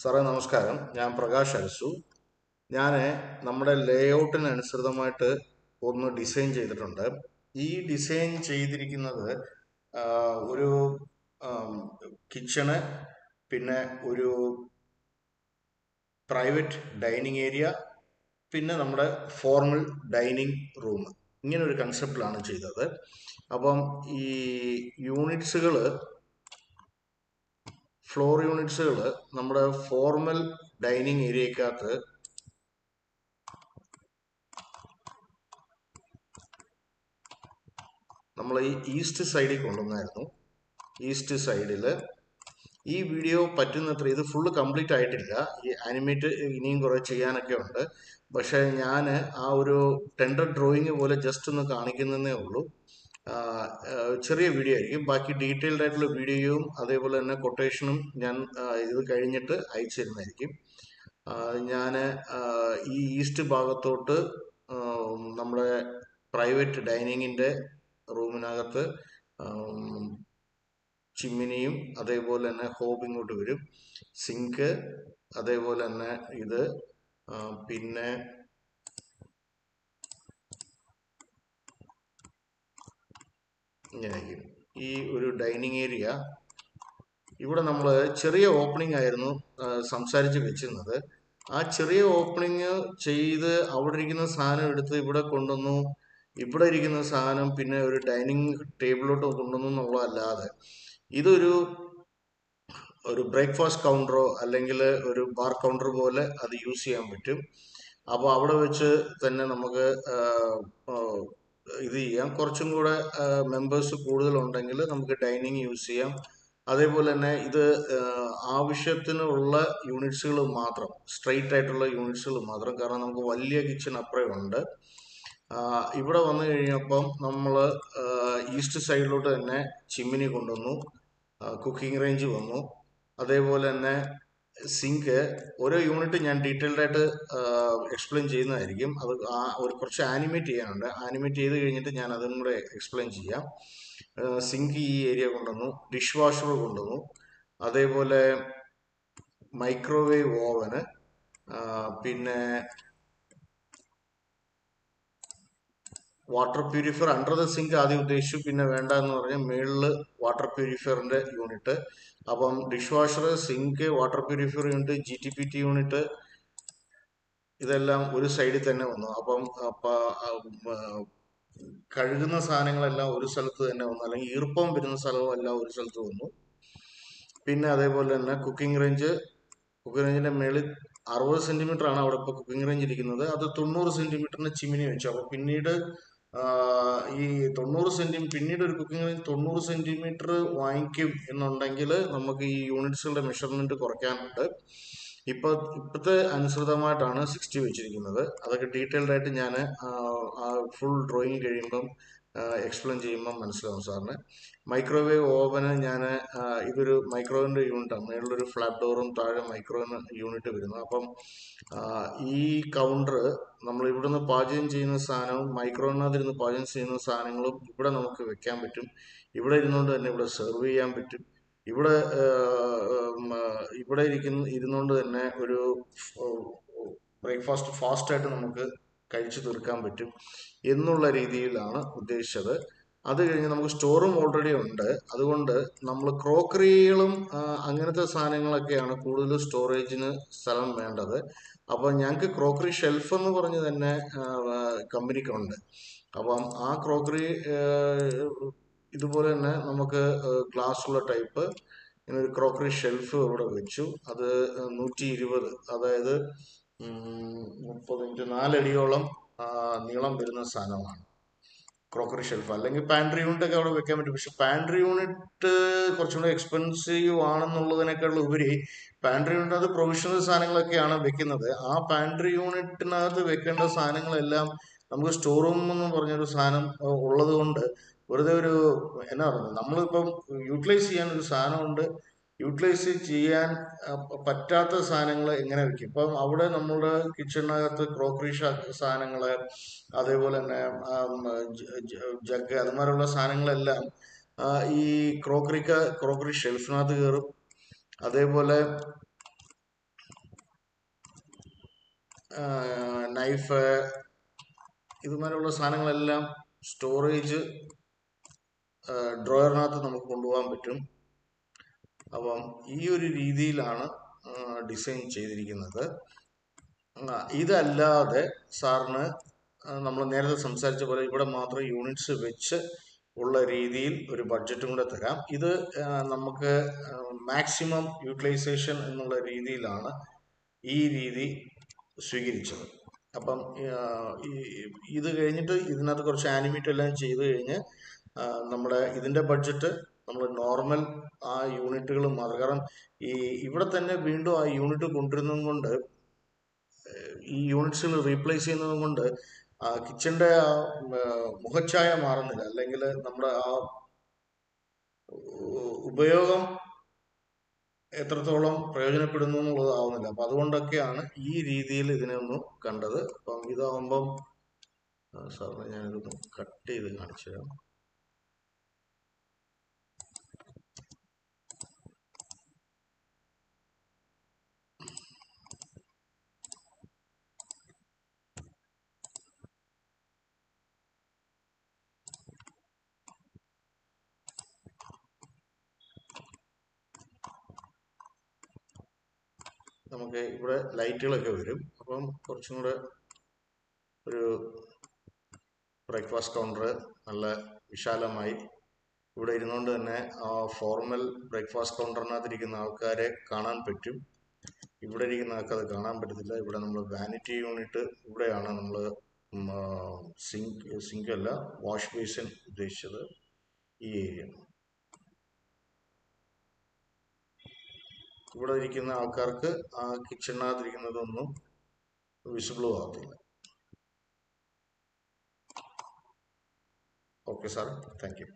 സാറേ നമസ്കാരം. ഞാൻ പ്രകാശ് അരസു. ഞാൻ നമ്മുടെ ലേഔട്ടിനനുസൃതമായിട്ട് ഒന്ന് ഡിസൈൻ ചെയ്തിട്ടുണ്ട്. ഈ ഡിസൈൻ ചെയ്തിരിക്കുന്നത് ഒരു കിച്ചണ്, പിന്നെ ഒരു പ്രൈവറ്റ് ഡൈനിങ് ഏരിയ, പിന്നെ നമ്മുടെ ഫോർമൽ ഡൈനിങ് റൂം, ഇങ്ങനെ ഒരു കൺസെപ്റ്റിലാണ് ചെയ്തത്. അപ്പം ഈ യൂണിറ്റ്സുകൾ, ഫ്ലോർ യൂണിറ്റ്സുകൾ നമ്മുടെ ഫോർമൽ ഡൈനിങ് ഏരിയക്കകത്ത് നമ്മൾ ഈ ഈസ്റ്റ് സൈഡിൽ കൊണ്ടുവന്നായിരുന്നു. ഈസ്റ്റ് സൈഡിൽ ഈ വീഡിയോ പറ്റുന്നത്ര, ഇത് ഫുള്ള് കംപ്ലീറ്റ് ആയിട്ടില്ല, ഈ ആനിമേറ്റ് ഇനിയും കുറേ ചെയ്യാനൊക്കെ ഉണ്ട്. പക്ഷേ ഞാൻ ആ ഒരു ടെൻഡർ ഡ്രോയിങ് പോലെ ജസ്റ്റ് ഒന്ന് കാണിക്കുന്നതേ ഉള്ളൂ. ചെറിയ വീഡിയോ ആയിരിക്കും. ബാക്കി ഡീറ്റെയിൽഡ് ആയിട്ടുള്ള വീഡിയോയും അതേപോലെ തന്നെ കൊട്ടേഷനും ഞാൻ ഇത് കഴിഞ്ഞിട്ട് അയച്ചു തരുന്നതായിരിക്കും. ഞാൻ ഈ ഈസ്റ്റ് ഭാഗത്തോട്ട് നമ്മുടെ പ്രൈവറ്റ് ഡൈനിങ്ങിൻ്റെ റൂമിനകത്ത് ചിമ്മിനിയും അതേപോലെ തന്നെ ഹോബ് ഇങ്ങോട്ട് വരും, സിങ്ക്, അതേപോലെ തന്നെ ഇത്, പിന്നെ ഇങ്ങനെയായിരിക്കും ഈ ഒരു ഡൈനിങ് ഏരിയ. ഇവിടെ നമ്മൾ ചെറിയ ഓപ്പണിംഗ് ആയിരുന്നു സംസാരിച്ച് വെച്ചിരുന്നത്. ആ ചെറിയ ഓപ്പണിങ് ചെയ്ത് അവിടെ ഇരിക്കുന്ന സാധനം എടുത്ത് ഇവിടെ കൊണ്ടുവന്നു, ഇവിടെ ഇരിക്കുന്ന സാധനം പിന്നെ ഒരു ഡൈനിങ് ടേബിളിലോട്ട് കൊണ്ടുവന്നു എന്നുള്ളതല്ലാതെ ഇതൊരു ബ്രേക്ക്ഫാസ്റ്റ് കൗണ്ടറോ അല്ലെങ്കിൽ ഒരു ബാർ കൗണ്ടർ പോലെ അത് യൂസ് ചെയ്യാൻ പറ്റും. അപ്പോൾ അവിടെ വെച്ച് തന്നെ നമുക്ക് ഇത് ചെയ്യാം. കുറച്ചും കൂടെ മെമ്പേഴ്സ് കൂടുതലുണ്ടെങ്കിൽ നമുക്ക് ഡൈനിങ് യൂസ് ചെയ്യാം. അതേപോലെ തന്നെ ഇത് ആവശ്യത്തിനുള്ള യൂണിറ്റ്സുകൾ മാത്രം, സ്ട്രെയിറ്റ് ആയിട്ടുള്ള യൂണിറ്റ്സുകൾ മാത്രം, കാരണം നമുക്ക് വലിയ കിച്ചൺ അപ്പുറം ഉണ്ട്. ഇവിടെ വന്നു കഴിഞ്ഞപ്പം നമ്മൾ ഈസ്റ്റ് സൈഡിലോട്ട് തന്നെ ചിമ്മിനി കൊണ്ടുവന്നു, കുക്കിംഗ് റേഞ്ച് വന്നു, അതേപോലെ തന്നെ സിങ്ക്. ഓരോ യൂണിറ്റ് ഞാൻ ഡീറ്റെയിൽഡ് ആയിട്ട് എക്സ്പ്ലെയിൻ ചെയ്യുന്നതായിരിക്കും. അത് ഒരു കുറച്ച് ആനിമേറ്റ് ചെയ്യാനുണ്ട്. ആനിമേറ്റ് ചെയ്ത് കഴിഞ്ഞിട്ട് ഞാൻ അതും കൂടെ എക്സ്പ്ലെയിൻ ചെയ്യാം. സിങ്ക് ഈ ഏരിയ കൊണ്ടുവന്നു, ഡിഷ് വാഷർ കൊണ്ടുവന്നു, അതേപോലെ മൈക്രോവേവ് ഓവന്, പിന്നെ water purifier under the sink ആദ്യം ഉദ്ദേശിച്ചു, പിന്നെ വേണ്ട എന്ന് പറഞ്ഞാൽ മേളിൽ വാട്ടർ പ്യൂരിഫയറിന്റെ യൂണിറ്റ്. അപ്പം dish washer, sink, water purifier unit, GTPT unit, ഇതെല്ലാം ഒരു സൈഡിൽ തന്നെ വന്നു. അപ്പം കഴുകുന്ന സാധനങ്ങളെല്ലാം ഒരു സ്ഥലത്ത് തന്നെ വന്നു, അല്ലെങ്കിൽ ഈർപ്പം വരുന്ന സ്ഥലവും എല്ലാം ഒരു സ്ഥലത്ത് വന്നു. പിന്നെ അതേപോലെ തന്നെ കുക്കിംഗ് റേഞ്ചിന്റെ മേളിൽ 60 സെന്റിമീറ്റർ ആണ് അവിടെ ഇപ്പോൾ കുക്കിംഗ് റേഞ്ച് ഇരിക്കുന്നത്. അത് 90 സെന്റിമീറ്ററിന് ചിമ്മിനി വെച്ചു. അപ്പോൾ പിന്നീട് ഈ 90 സെന്റിമീറ്റർ, പിന്നീട് ഒരു കുക്കിംഗ് റേഞ്ച് 90 സെന്റിമീറ്റർ വാങ്ങിക്കും എന്നുണ്ടെങ്കിൽ നമുക്ക് ഈ യൂണിറ്റ്സുകളുടെ മെഷർമെന്റ് കുറയ്ക്കാനുണ്ട്. ഇപ്പോഴത്തെ അനുസൃതമായിട്ടാണ് 60 വെച്ചിരിക്കുന്നത്. അതൊക്കെ ഡീറ്റെയിൽഡ് ആയിട്ട് ഞാൻ ഫുൾ ഡ്രോയിങ് കഴിയുമ്പം എക്സ്പ്ലെയിൻ ചെയ്യുമ്പം മനസ്സിലാവും സാറിന്. മൈക്രോവേവ് ഓവന് ഞാൻ ഇതൊരു മൈക്രോവേവിൻ്റെ യൂണിറ്റാണ്. മേളിലൊരു ഫ്ലാറ്റ് ഡോറും താഴെ മൈക്രോവേവ് യൂണിറ്റ് വരുന്നു. അപ്പം ഈ കൗണ്ടർ നമ്മൾ ഇവിടുന്ന് പാചകം ചെയ്യുന്ന സാധനവും മൈക്രോവേവിനകത്തിരുന്ന് പാചകം ചെയ്യുന്ന സാധനങ്ങളും ഇവിടെ നമുക്ക് വെക്കാൻ പറ്റും. ഇവിടെ ഇരുന്നുകൊണ്ട് തന്നെ ഇവിടെ സെർവ് ചെയ്യാൻ പറ്റും. ഇവിടെ ഇരുന്നുകൊണ്ട് തന്നെ ഒരു ബ്രേക്ക്ഫാസ്റ്റ് ഫാസ്റ്റായിട്ട് നമുക്ക് കഴിച്ചു തീർക്കാൻ പറ്റും എന്നുള്ള രീതിയിലാണ് ഉദ്ദേശിച്ചത്. അത് കഴിഞ്ഞ് നമുക്ക് സ്റ്റോറും ഓൾറെഡി ഉണ്ട്. അതുകൊണ്ട് നമ്മൾ ക്രോക്കറികളും അങ്ങനത്തെ സാധനങ്ങളൊക്കെയാണ് കൂടുതൽ സ്റ്റോറേജിന് സ്ഥലം വേണ്ടത്. അപ്പോൾ ഞങ്ങൾക്ക് ക്രോക്കറി ഷെൽഫ് എന്ന് പറഞ്ഞ് തന്നെ കമ്പനിക്കുണ്ട്. അപ്പം ആ ക്രോക്കറി ഇതുപോലെ തന്നെ നമുക്ക് ഗ്ലാസ് ഉള്ള ടൈപ്പ് ഇങ്ങനെ ഒരു ക്രോക്കറി ഷെൽഫ് ഇവിടെ വെച്ചു. അത് 120, അതായത് 30 4 അടിയോളം നീളം വരുന്ന സാധനമാണ് ക്രോക്കറി ഷെൽഫ്. അല്ലെങ്കിൽ പാൻട്രി യൂണിറ്റ് ഒക്കെ അവിടെ വെക്കാൻ പറ്റും. പക്ഷെ പാൻട്രി യൂണിറ്റ് കുറച്ചും കൂടെ എക്സ്പെൻസീവ് ആണെന്നുള്ളതിനേക്കാൾ ഉപരി പാൻട്രി യൂണിറ്റ് അത് പ്രൊവിഷണൽ സാധനങ്ങളൊക്കെയാണ് വെക്കുന്നത്. ആ പാൻട്രി യൂണിറ്റിനകത്ത് വെക്കേണ്ട സാധനങ്ങളെല്ലാം നമുക്ക് സ്റ്റോർ റൂം എന്ന് പറഞ്ഞൊരു സാധനം ഉള്ളത് കൊണ്ട് വെറുതെ ഒരു എന്നാ പറയുന്നത്, നമ്മളിപ്പം യൂട്ടിലൈസ് ചെയ്യാൻ ഒരു സാധനമുണ്ട്, യൂട്ടിലൈസ് ചെയ്യാൻ പറ്റാത്ത സാധനങ്ങൾ എങ്ങനെ വെക്കും? ഇപ്പം അവിടെ നമ്മുടെ കിച്ചണിനകത്ത് ക്രോക്കറി സാധനങ്ങള്, അതേപോലെ തന്നെ ജഗ്, അതുമാതിരിയുള്ള സാധനങ്ങളെല്ലാം ഈ ക്രോക്കറി ഷെൽഫിനകത്ത് കയറും. അതേപോലെ നൈഫ്, ഇതുമാതിരിയുള്ള സാധനങ്ങളെല്ലാം സ്റ്റോറേജ് ഡ്രോയറിനകത്ത് നമുക്ക് കൊണ്ടുപോകാൻ പറ്റും. അപ്പം ഈ ഒരു രീതിയിലാണ് ഡിസൈൻ ചെയ്തിരിക്കുന്നത്. ഇതല്ലാതെ സാറിന് നമ്മൾ നേരത്തെ സംസാരിച്ച പോലെ ഇവിടെ മാത്രം യൂണിറ്റ്സ് വെച്ച് ഉള്ള രീതിയിൽ ഒരു ബഡ്ജറ്റും കൂടെ തരാം. ഇത് നമുക്ക് മാക്സിമം യൂട്ടിലൈസേഷൻ എന്നുള്ള രീതിയിലാണ് ഈ രീതി സ്വീകരിച്ചത്. അപ്പം ഇത് കഴിഞ്ഞിട്ട് ഇതിനകത്ത് കുറച്ച് ആനിമേറ്റ് എല്ലാം ചെയ്ത് കഴിഞ്ഞ് നമ്മുടെ ഇതിൻ്റെ ബഡ്ജറ്റ് നമ്മൾ നോർമൽ ആ യൂണിറ്റുകൾ മാത്രം, കാരണം ഇവിടെ തന്നെ വീണ്ടും ആ യൂണിറ്റ് കൊണ്ടുവരുന്നത് കൊണ്ട്, ഈ യൂണിറ്റ്സുകൾ റീപ്ലേസ് ചെയ്യുന്നത് കൊണ്ട് കിച്ചന്റെ ആ മുഖച്ഛായ മാറുന്നില്ല, അല്ലെങ്കിൽ നമ്മുടെ ആ ഉപയോഗം എത്രത്തോളം പ്രയോജനപ്പെടുന്നു എന്നുള്ളതാവുന്നില്ല. അപ്പൊ അതുകൊണ്ടൊക്കെയാണ് ഈ രീതിയിൽ ഇതിനെ ഒന്ന് കണ്ടത്. അപ്പം ഇതാവുമ്പം സാറിന് ഞാനിതൊന്ന് കട്ട് ചെയ്ത് കാണിച്ചു തരാം. നമുക്ക് ഇവിടെ ലൈറ്റുകളൊക്കെ വരും. അപ്പം കുറച്ചും കൂടെ ഒരു ബ്രേക്ക്ഫാസ്റ്റ് കൗണ്ടർ നല്ല വിശാലമായി ഇവിടെ ഇരുന്നുകൊണ്ട് തന്നെ ആ ഫോർമൽ ബ്രേക്ക്ഫാസ്റ്റ് കൗണ്ടറിനകത്തിരിക്കുന്ന ആൾക്കാരെ കാണാൻ പറ്റും. ഇവിടെ ഇരിക്കുന്ന ആൾക്ക് അത് കാണാൻ പറ്റത്തില്ല. ഇവിടെ നമ്മൾ വാനിറ്റി യൂണിറ്റ്, ഇവിടെയാണ് നമ്മൾ സിങ്ക് അല്ല, വാഷ് ബേസിൻ ഉദ്ദേശിച്ചത്, ഈ ഏരിയ. ഇവിടെ ഇരിക്കുന്ന ആൾക്കാർക്ക് ആ കിച്ചണിനകത്തിരിക്കുന്നതൊന്നും വിസിബിളും ആകത്തില്ല. Okay sir, thank U.